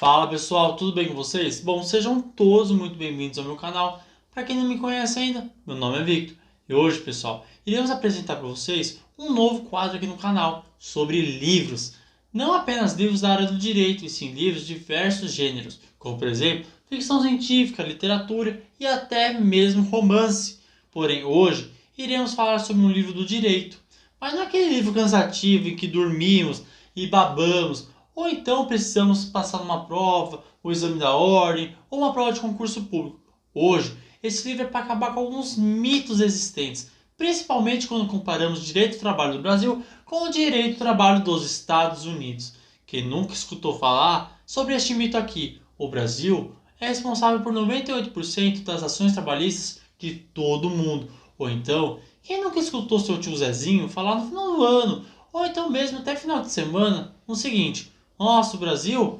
Fala pessoal, tudo bem com vocês? Bom, sejam todos muito bem-vindos ao meu canal. Para quem não me conhece ainda, meu nome é Victor e hoje, pessoal, iremos apresentar para vocês um novo quadro aqui no canal sobre livros. Não apenas livros da área do direito, e sim livros de diversos gêneros, como por exemplo, ficção científica, literatura e até mesmo romance. Porém, hoje iremos falar sobre um livro do direito, mas não aquele livro cansativo em que dormimos e babamos ou então precisamos passar numa prova, o exame da ordem, ou uma prova de concurso público. Hoje, esse livro é para acabar com alguns mitos existentes, principalmente quando comparamos o direito do trabalho do Brasil com o direito do trabalho dos Estados Unidos. Quem nunca escutou falar sobre este mito aqui? O Brasil é responsável por 98% das ações trabalhistas de todo o mundo. Ou então, quem nunca escutou seu tio Zezinho falar no final do ano, ou então mesmo até final de semana, no seguinte: nossa, o Brasil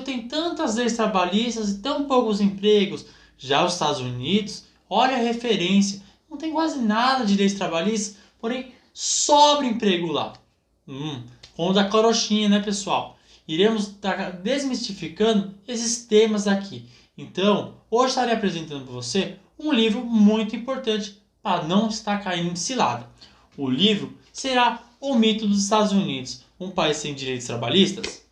tem tantas leis trabalhistas e tão poucos empregos. Já os Estados Unidos, olha a referência, não tem quase nada de leis trabalhistas, porém sobra emprego lá. Como da carochinha, né, pessoal? Iremos estar desmistificando esses temas aqui. Então, hoje estarei apresentando para você um livro muito importante para não estar caindo em cilada. O livro será O Mito dos Estados Unidos, um país sem direitos trabalhistas.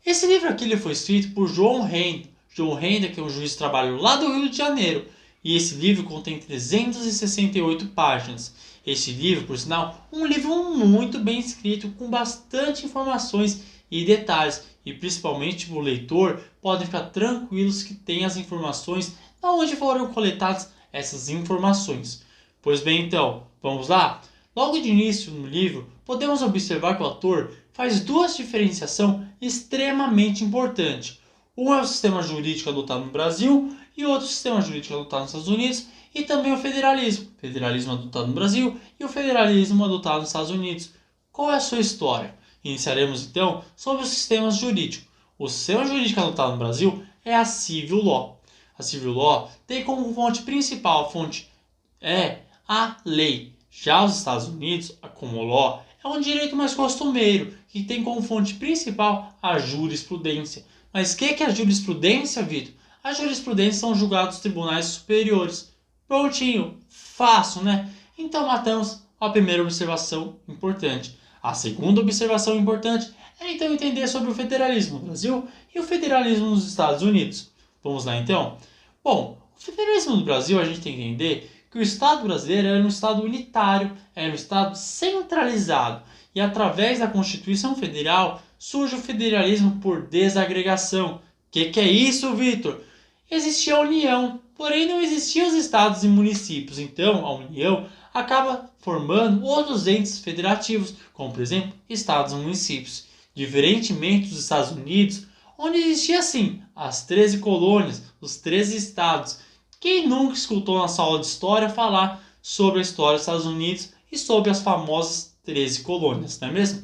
Esse livro aqui ele foi escrito por John Renda. John Renda, que é um juiz de trabalho lá do Rio de Janeiro. E esse livro contém 368 páginas. Esse livro, por sinal, um livro muito bem escrito, com bastante informações e detalhes. E principalmente o leitor pode ficar tranquilos que tem as informações de onde foram coletadas essas informações. Pois bem, então, vamos lá? Logo de início no livro, podemos observar que o autor faz duas diferenciações extremamente importantes. Um é o sistema jurídico adotado no Brasil e outro sistema jurídico adotado nos Estados Unidos, e também o federalismo. O federalismo adotado no Brasil e o federalismo adotado nos Estados Unidos. Qual é a sua história? Iniciaremos então sobre os sistemas jurídicos. O sistema jurídico adotado no Brasil é a Civil Law. A Civil Law tem como fonte principal, a lei. Já os Estados Unidos, a Common Law, é um direito mais costumeiro, que tem como fonte principal a jurisprudência. Mas o que é a jurisprudência, Vitor? A jurisprudência são julgados dos tribunais superiores. Prontinho, fácil, né? Então matamos a primeira observação importante. A segunda observação importante é então entender sobre o federalismo no Brasil e o federalismo nos Estados Unidos. Vamos lá então? Bom, o federalismo no Brasil a gente tem que entender que o Estado brasileiro era um Estado unitário, era um Estado centralizado. E através da Constituição Federal surge o federalismo por desagregação. O que é isso, Vitor? Existia a União, porém não existiam os estados e municípios. Então a União acaba formando outros entes federativos, como por exemplo estados e municípios. Diferentemente dos Estados Unidos, onde existia assim as 13 colônias, os 13 estados. Quem nunca escutou na sala de história falar sobre a história dos Estados Unidos e sobre as famosas 13 colônias, não é mesmo?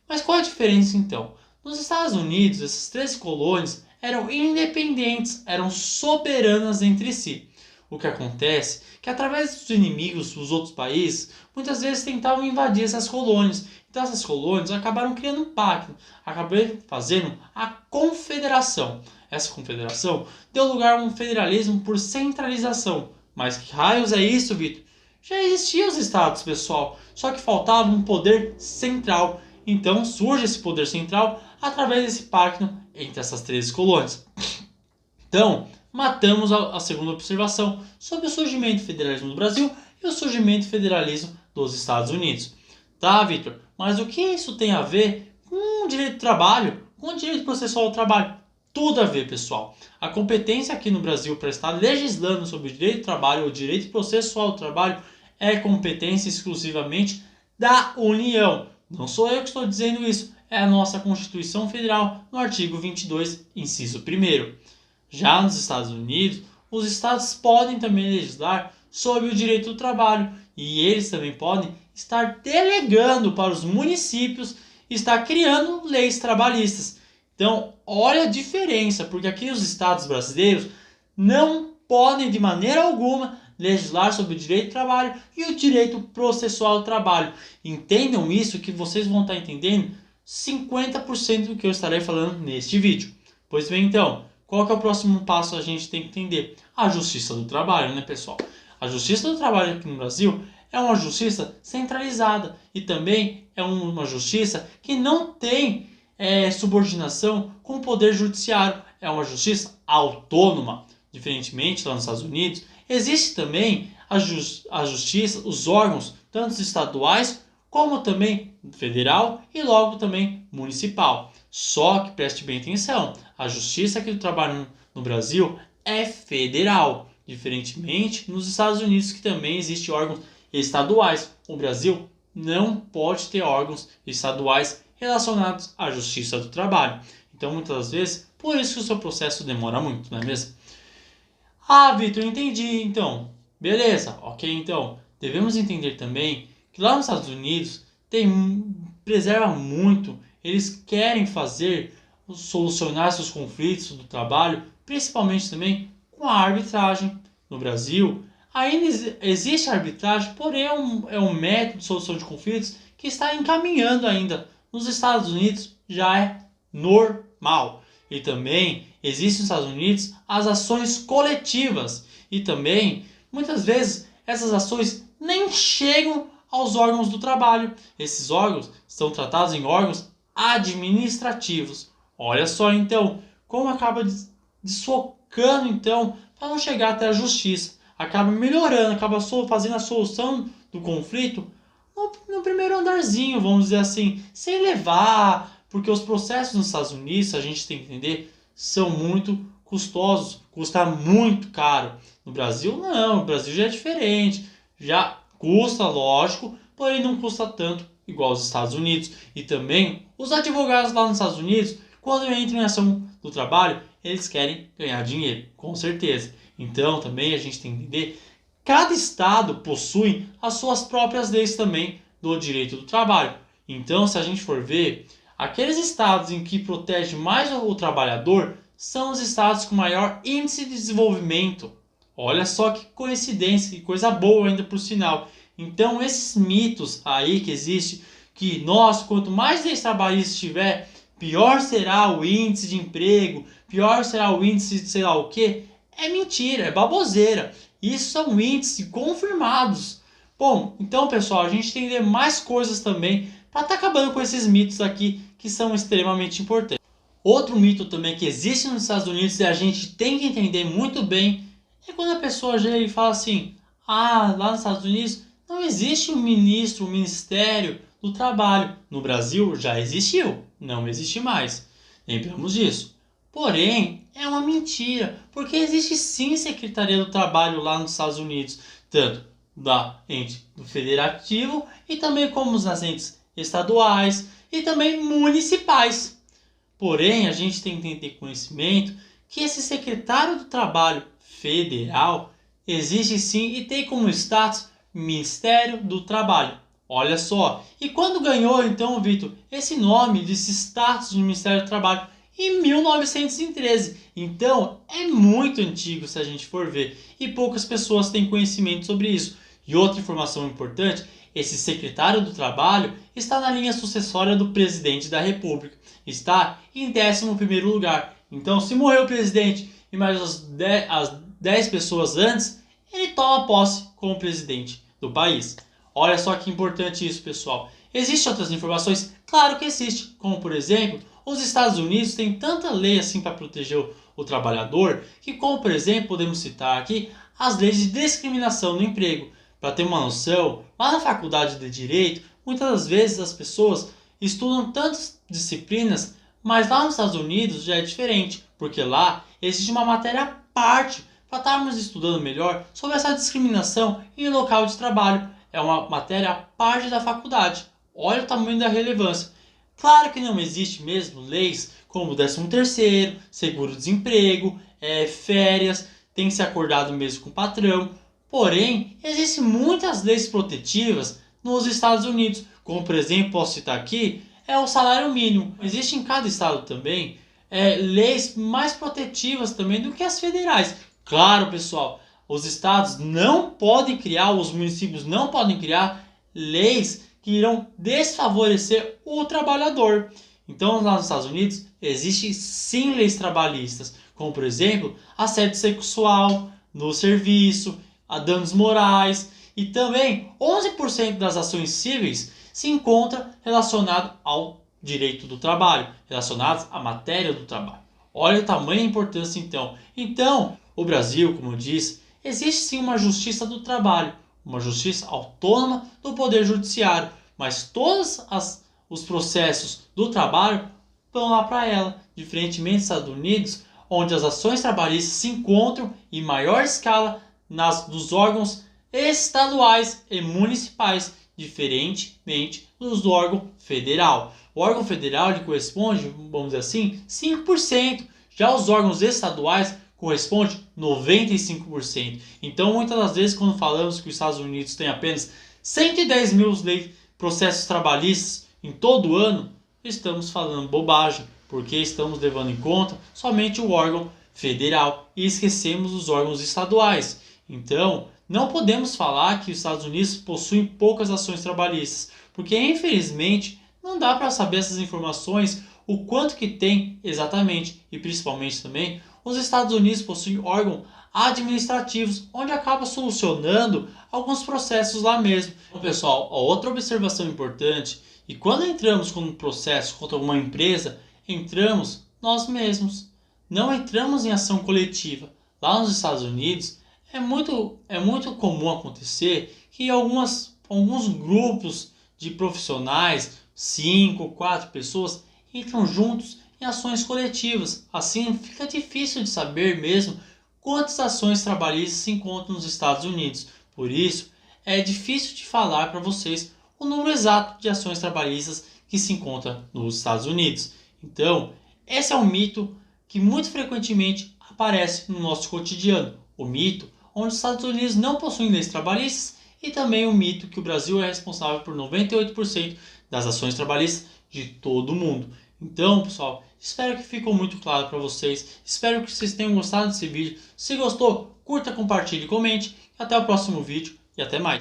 Mas qual a diferença então? Nos Estados Unidos, essas 13 colônias eram independentes, eram soberanas entre si. O que acontece é que através dos inimigos dos outros países, muitas vezes tentavam invadir essas colônias. Então essas colônias acabaram criando um pacto, acabaram fazendo a confederação. Essa confederação deu lugar a um federalismo por centralização. Mas que raios é isso, Vitor? Já existiam os estados, pessoal, só que faltava um poder central. Então surge esse poder central através desse pacto entre essas 13 colônias. Então, matamos a segunda observação sobre o surgimento do federalismo do Brasil e o surgimento do federalismo dos Estados Unidos. Tá, Victor? Mas o que isso tem a ver com o direito do trabalho, com o direito processual do trabalho? Tudo a ver, pessoal. A competência aqui no Brasil para estar legislando sobre o direito do trabalho ou direito processual do trabalho é competência exclusivamente da União. Não sou eu que estou dizendo isso, é a nossa Constituição Federal, no artigo 22, inciso 1º. Já nos Estados Unidos, os estados podem também legislar sobre o direito do trabalho e eles também podem estar delegando para os municípios estar criando leis trabalhistas. Então, olha a diferença, porque aqui os estados brasileiros não podem de maneira alguma legislar sobre o direito do trabalho e o direito processual do trabalho. Entendam isso que vocês vão estar entendendo 50% do que eu estarei falando neste vídeo. Pois bem, então, qual que é o próximo passo a gente tem que entender? A Justiça do Trabalho, né, pessoal? A Justiça do Trabalho aqui no Brasil é uma justiça centralizada e também é uma justiça que não tem subordinação com o poder judiciário. É uma justiça autônoma. Diferentemente lá nos Estados Unidos, existe também a justiça, os órgãos, tanto estaduais como também federal e logo também municipal. Só que preste bem atenção, a justiça aqui do trabalho no Brasil é federal, diferentemente nos Estados Unidos, que também existem órgãos estaduais. O Brasil não pode ter órgãos estaduais relacionados à justiça do trabalho. Então, muitas vezes, por isso que o seu processo demora muito, não é mesmo? Ah, Vitor, entendi. Então, beleza, ok. Então, devemos entender também que lá nos Estados Unidos preserva muito. Eles querem solucionar seus conflitos do trabalho, principalmente também com a arbitragem. No Brasil, ainda existe a arbitragem, porém é um método de solução de conflitos que está encaminhando ainda. Nos Estados Unidos já é normal. E também existem nos Estados Unidos as ações coletivas. E também, muitas vezes, essas ações nem chegam aos órgãos do trabalho. Esses órgãos são tratados em órgãos administrativos. Olha só, então, como acaba desfocando, então, para não chegar até a justiça. Acaba melhorando, acaba fazendo a solução do conflito no primeiro andarzinho, vamos dizer assim, sem levar, porque os processos nos Estados Unidos, a gente tem que entender, são muito custosos, custa muito caro. No Brasil não, no Brasil já é diferente, já custa, lógico, porém não custa tanto igual aos Estados Unidos. E também os advogados lá nos Estados Unidos, quando entram em ação do trabalho, eles querem ganhar dinheiro, com certeza. Então também a gente tem que entender, cada estado possui as suas próprias leis também do direito do trabalho. Então, se a gente for ver, aqueles estados em que protege mais o trabalhador são os estados com maior índice de desenvolvimento. Olha só que coincidência, que coisa boa ainda por sinal. Então, esses mitos aí que existem, que nós, quanto mais leis trabalhistas tiver, pior será o índice de emprego, pior será o índice de sei lá o que, é mentira, é baboseira. Isso são índices confirmados. Bom, então pessoal, a gente tem que ter mais coisas também para estar acabando com esses mitos aqui que são extremamente importantes. Outro mito também que existe nos Estados Unidos e a gente tem que entender muito bem é quando a pessoa chega e fala assim: ah, lá nos Estados Unidos não existe um ministro, um ministério do trabalho. No Brasil já existiu, não existe mais. Lembramos disso. Porém, é uma mentira, porque existe sim Secretaria do Trabalho lá nos Estados Unidos, tanto da ente do federativo e também como nas entes estaduais e também municipais. Porém, a gente tem que ter conhecimento que esse secretário do Trabalho federal existe sim e tem como status Ministério do Trabalho. Olha só, e quando ganhou então, Vitor, esse nome, desse status de Ministério do Trabalho? Em 1913. Então é muito antigo se a gente for ver. E poucas pessoas têm conhecimento sobre isso. E outra informação importante, esse secretário do Trabalho está na linha sucessória do presidente da República. Está em 11º lugar. Então se morrer o presidente e mais as 10 pessoas antes, ele toma posse como presidente do país. Olha só que importante isso, pessoal. Existem outras informações? Claro que existe. Como por exemplo, os Estados Unidos têm tanta lei assim para proteger o trabalhador que, como por exemplo, podemos citar aqui as leis de discriminação no emprego. Para ter uma noção, lá na faculdade de Direito, muitas das vezes as pessoas estudam tantas disciplinas, mas lá nos Estados Unidos já é diferente, porque lá existe uma matéria à parte para estarmos estudando melhor sobre essa discriminação em local de trabalho. É uma matéria à parte da faculdade. Olha o tamanho da relevância. Claro que não existe mesmo leis como 13º, seguro-desemprego, férias, tem que ser acordado mesmo com o patrão. Porém, existem muitas leis protetivas nos Estados Unidos, como por exemplo, posso citar aqui, é o salário mínimo. Existe em cada estado também leis mais protetivas também do que as federais. Claro, pessoal, os estados não podem criar, os municípios não podem criar leis que irão desfavorecer o trabalhador. Então, lá nos Estados Unidos, existem sim leis trabalhistas, como por exemplo, assédio sexual no serviço, a danos morais, e também 11% das ações cíveis se encontra relacionado ao direito do trabalho, relacionados à matéria do trabalho. Olha o tamanho e a importância então. Então, o Brasil, como eu disse, existe sim uma justiça do trabalho, uma justiça autônoma do Poder Judiciário, mas todos os processos do trabalho vão lá para ela, diferentemente dos Estados Unidos, onde as ações trabalhistas se encontram em maior escala dos órgãos estaduais e municipais, diferentemente do órgão federal. O órgão federal ele corresponde, vamos dizer assim, 5%. Já os órgãos estaduais correspondem 95%. Então, muitas das vezes, quando falamos que os Estados Unidos têm apenas 110 mil processos trabalhistas em todo o ano, estamos falando bobagem, porque estamos levando em conta somente o órgão federal e esquecemos os órgãos estaduais. Então, não podemos falar que os Estados Unidos possuem poucas ações trabalhistas, porque infelizmente não dá para saber essas informações, o quanto que tem exatamente, e principalmente também, os Estados Unidos possuem órgãos administrativos, onde acaba solucionando alguns processos lá mesmo. Então, pessoal, outra observação importante, e quando entramos com um processo contra uma empresa, entramos nós mesmos, não entramos em ação coletiva. Lá nos Estados Unidos, é muito comum acontecer que alguns grupos de profissionais, 5, 4 pessoas, entram juntos em ações coletivas. Assim fica difícil de saber mesmo quantas ações trabalhistas se encontram nos Estados Unidos. Por isso, é difícil de falar para vocês o número exato de ações trabalhistas que se encontram nos Estados Unidos. Então, esse é um mito que muito frequentemente aparece no nosso cotidiano. O mito onde os Estados Unidos não possuem leis trabalhistas e também o mito que o Brasil é responsável por 98% das ações trabalhistas de todo o mundo. Então, pessoal, espero que ficou muito claro para vocês. Espero que vocês tenham gostado desse vídeo. Se gostou, curta, compartilhe, comente. Até o próximo vídeo e até mais.